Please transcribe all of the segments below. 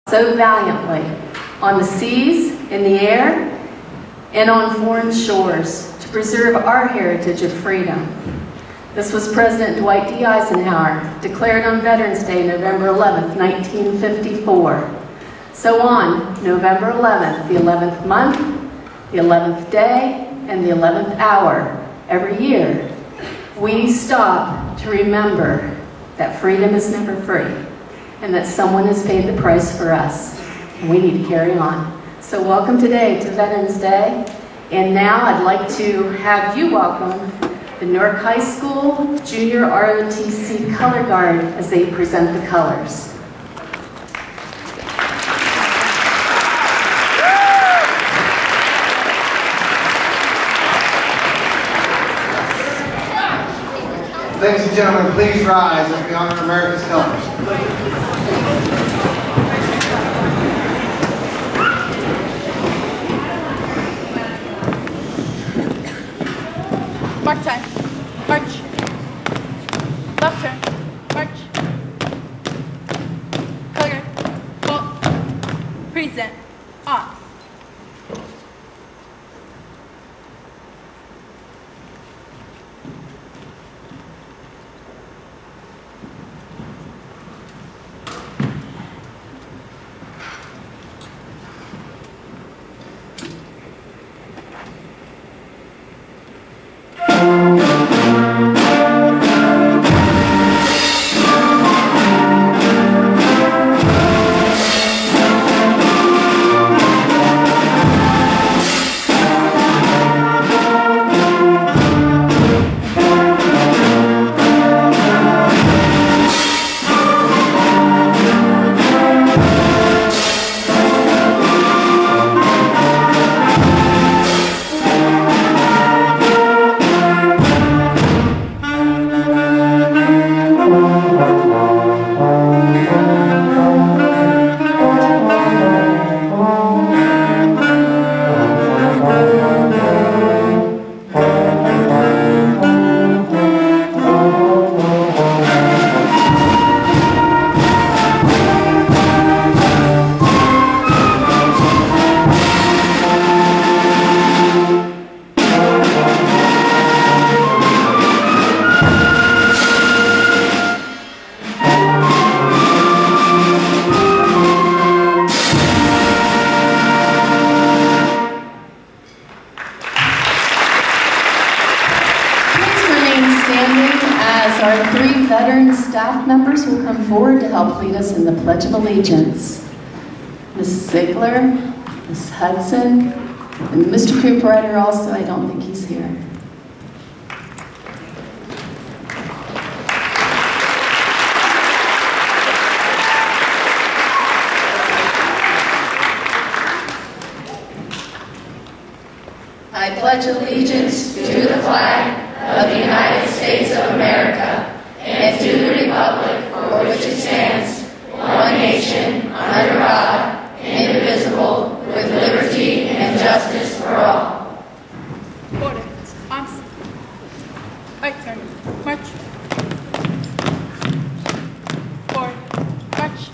so valiantly on the seas, in the air, and on foreign shores to preserve our heritage of freedom. This was President Dwight D. Eisenhower, declared on Veterans Day, November 11th, 1954. So on November 11th, the 11th month, the 11th day, and the 11th hour, every year, we stop to remember that freedom is never free and that someone has paid the price for us, and we need to carry on. So welcome today to Veterans Day, and now I'd like to have you welcome the Newark High School Junior ROTC Color Guard as they present the colors. Ladies and gentlemen, please rise as we honor America's colors. March time. March. Left turn. March. Color. Vote. Present. Off. Our three veteran staff members will come forward to help lead us in the Pledge of Allegiance. Ms. Ziegler, Ms. Hudson, and Mr. Cooperrider also, I don't think he's here. I pledge allegiance to the flag of the United States of America and to the republic for which it stands, one nation, under God, indivisible, with liberty and justice for all. Order. Arms. Right turn. March. Forward. March.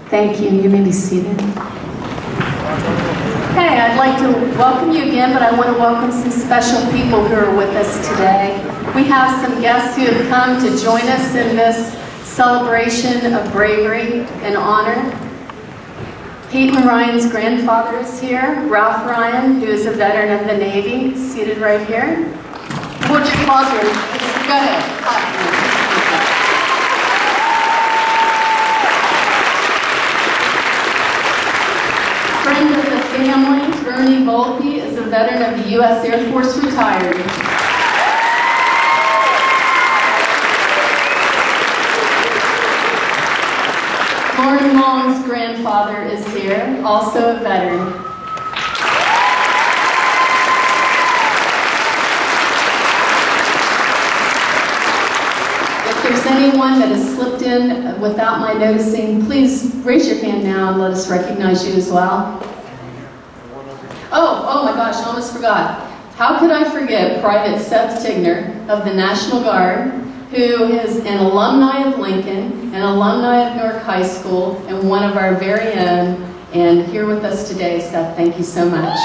Thank you. You may be seated. Hey, I'd like to welcome you again, but I want to welcome some special people who are with us today. We have some guests who have come to join us in this celebration of bravery and honor. Peyton Ryan's grandfather is here, Ralph Ryan, who is a veteran of the Navy, seated right here. Would you pause? Go ahead. Friend of the family, Bernie Volpe, is a veteran of the U.S. Air Force, retired. Lauren Long's grandfather is here, also a veteran. If there's there's anyone that has slipped in without my noticing, please raise your hand now and let us recognize you as well. Oh my gosh, I almost forgot. How could I forget Private Seth Tigner of the National Guard, who is an alumni of Lincoln, an alumni of Newark High School, and one of our very own, and here with us today. Seth, thank you so much.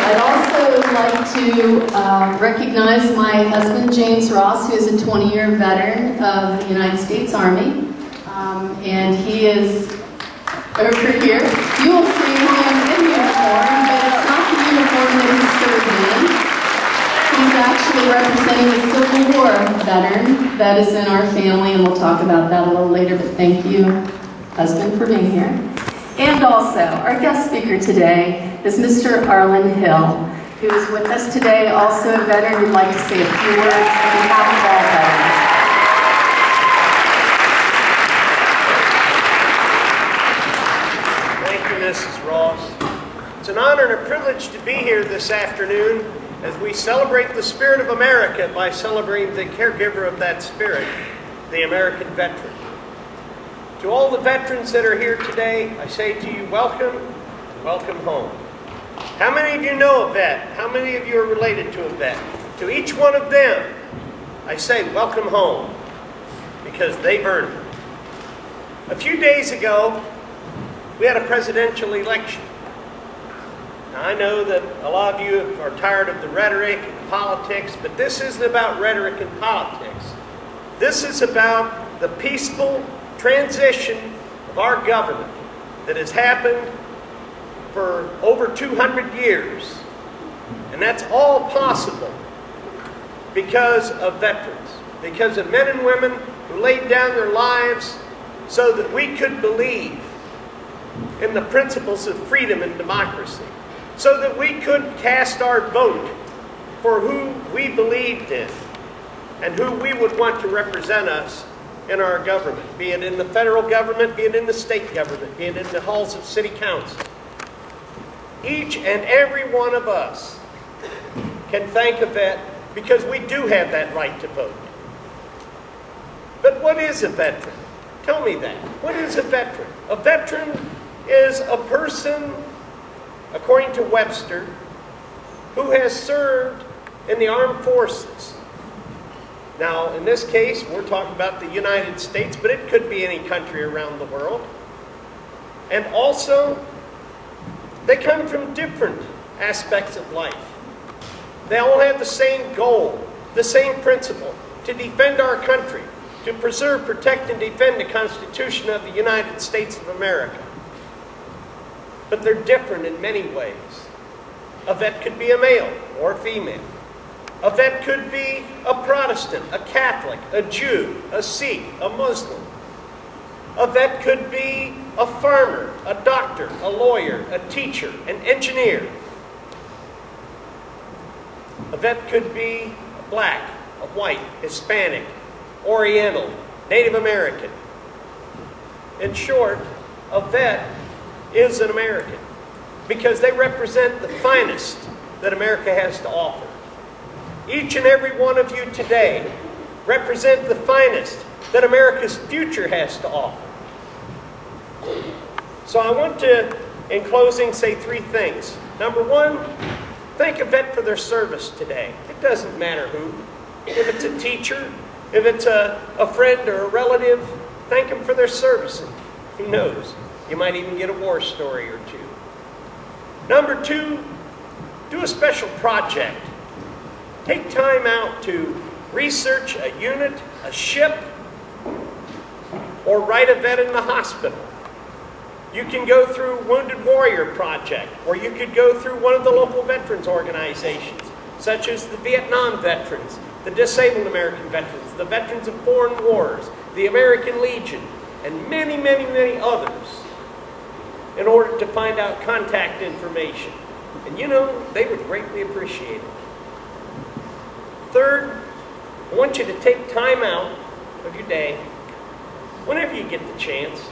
I'd also like to recognize my husband, James Ross, who is a 20-year veteran of the United States Army. And he is over here. You will see him in uniform, but it's not the uniform that he served in. He's actually representing a Civil War veteran that is in our family, and we'll talk about that a little later, but thank you, husband, for being here. And also, our guest speaker today is Mr. Arlen Hill, who is with us today, also a veteran who'd like to say a few words on behalf of all veterans. Thank you, Mrs. Ross. It's an honor and a privilege to be here this afternoon as we celebrate the spirit of America by celebrating the caregiver of that spirit, the American veteran. To all the veterans that are here today, I say to you, welcome, welcome home. How many of you know a vet? How many of you are related to a vet? To each one of them, I say, welcome home, because they've earned it. A few days ago, we had a presidential election. Now, I know that a lot of you are tired of the rhetoric and politics, but this isn't about rhetoric and politics. This is about the peaceful transition of our government that has happened for over 200 years. And that's all possible because of veterans, because of men and women who laid down their lives so that we could believe in the principles of freedom and democracy, so that we could cast our vote for who we believed in and who we would want to represent us in our government, be it in the federal government, be it in the state government, be it in the halls of city council. Each and every one of us can thank a vet because we do have that right to vote. But what is a veteran? Tell me that. What is a veteran? A veteran is a person, according to Webster, who has served in the armed forces. Now, in this case, we're talking about the United States, but it could be any country around the world. And also, they come from different aspects of life. They all have the same goal, the same principle, to defend our country, to preserve, protect, and defend the Constitution of the United States of America. But they're different in many ways. A vet could be a male or a female. A vet could be a Protestant, a Catholic, a Jew, a Sikh, a Muslim. A vet could be a farmer, a doctor, a lawyer, a teacher, an engineer. A vet could be black, a white, Hispanic, Oriental, Native American. In short, a vet is an American because they represent the finest that America has to offer. Each and every one of you today represent the finest that America's future has to offer. So I want to, in closing, say three things. Number one, thank a vet for their service today. It doesn't matter who. If it's a teacher, if it's a friend or a relative, thank them for their service. And who knows, you might even get a war story or two. Number two, do a special project. Take time out to research a unit, a ship, or write a vet in the hospital. You can go through Wounded Warrior Project, or you could go through one of the local veterans organizations, such as the Vietnam veterans, the Disabled American Veterans, the Veterans of Foreign Wars, the American Legion, and many, many, many others, in order to find out contact information. And you know, they would greatly appreciate it. Third, I want you to take time out of your day, whenever you get the chance,